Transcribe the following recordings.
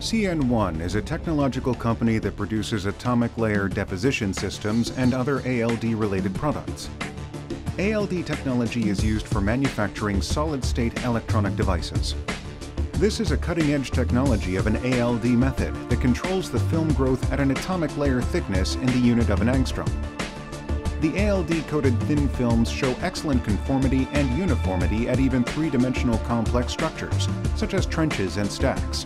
CN1 is a technological company that produces atomic layer deposition systems and other ALD-related products. ALD technology is used for manufacturing solid-state electronic devices. This is a cutting-edge technology of an ALD method that controls the film growth at an atomic layer thickness in the unit of an angstrom. The ALD-coated thin films show excellent conformity and uniformity at even three-dimensional complex structures, such as trenches and stacks.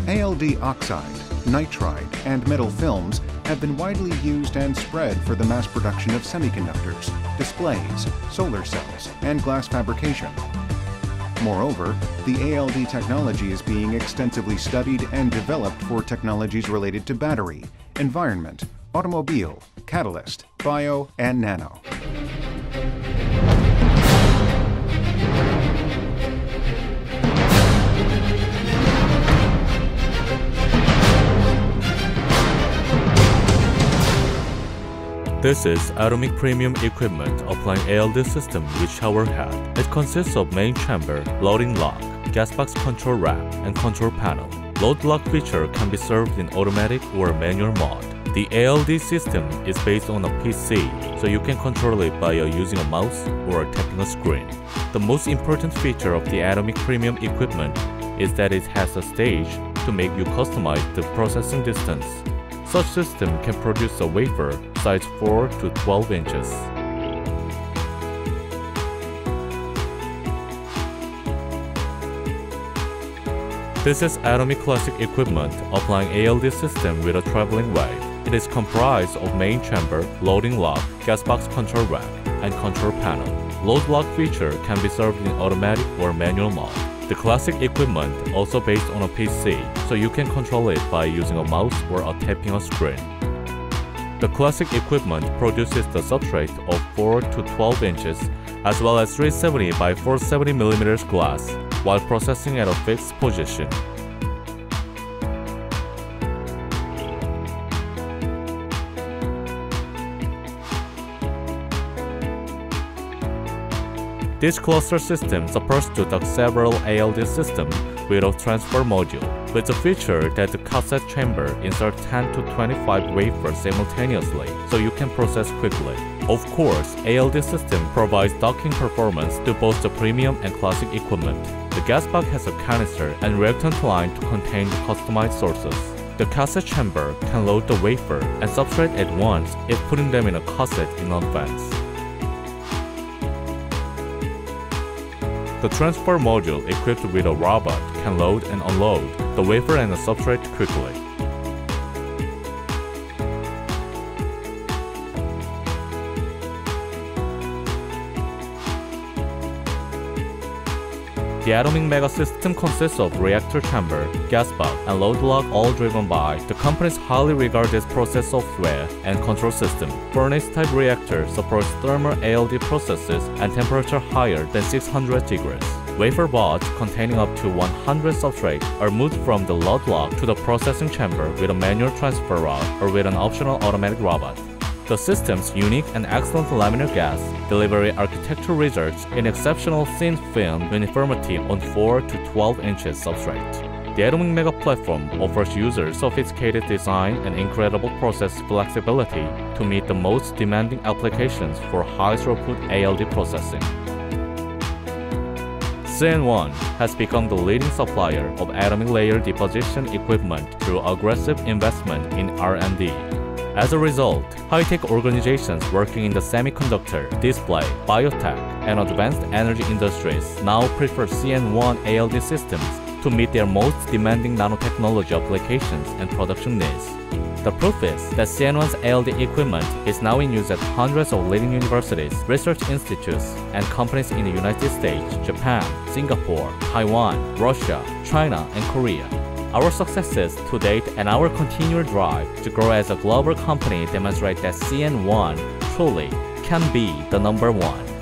ALD oxide, nitride, and metal films have been widely used and spread for the mass production of semiconductors, displays, solar cells, and glass fabrication. Moreover, the ALD technology is being extensively studied and developed for technologies related to battery, environment, automobile, catalyst, bio, and nano. This is atomic premium equipment applying ALD system with shower head. It consists of main chamber, loading lock, gas box control rack, and control panel. Load lock feature can be served in automatic or manual mode. The ALD system is based on a PC, so you can control it by using a mouse or tapping a screen. The most important feature of the atomic premium equipment is that it has a stage to make you customize the processing distance. Such system can produce a wafer size 4 to 12 inches. This is atomic classic equipment applying ALD system with a traveling wave. It is comprised of main chamber, loading lock, gas box control rack, and control panel. Load lock feature can be served in automatic or manual mode. The classic equipment also based on a PC, so you can control it by using a mouse or tapping a screen. The classic equipment produces the substrate of 4 to 12 inches as well as 370 by 470 mm glass while processing at a fixed position. This cluster system supports to dock several ALD systems with a transfer module, with the feature that the cassette chamber inserts 10 to 25 wafers simultaneously, so you can process quickly. Of course, ALD system provides docking performance to both the premium and classic equipment. The gas box has a canister and reactant line to contain the customized sources. The cassette chamber can load the wafer and substrate at once if putting them in a cassette in advance. The transfer module equipped with a robot can load and unload the wafer and the substrate quickly. The atomic mega system consists of reactor chamber, gas box, and load lock, all driven by the company's highly regarded process software and control system. Furnace-type reactor supports thermal ALD processes and temperature higher than 600 degrees. Wafer bots containing up to 100 substrate are moved from the load lock to the processing chamber with a manual transfer route or with an optional automatic robot. The system's unique and excellent laminar gas delivery architecture results in exceptional thin film uniformity on 4 to 12 inches substrate. The Atomic Mega platform offers users sophisticated design and incredible process flexibility to meet the most demanding applications for high-throughput ALD processing. CN1 has become the leading supplier of atomic layer deposition equipment through aggressive investment in R&D. As a result, high-tech organizations working in the semiconductor, display, biotech, and advanced energy industries now prefer CN1 ALD systems to meet their most demanding nanotechnology applications and production needs. The proof is that CN1's ALD equipment is now in use at hundreds of leading universities, research institutes, and companies in the United States, Japan, Singapore, Taiwan, Russia, China, and Korea. Our successes to date and our continued drive to grow as a global company demonstrate that CN1 truly can be the #1.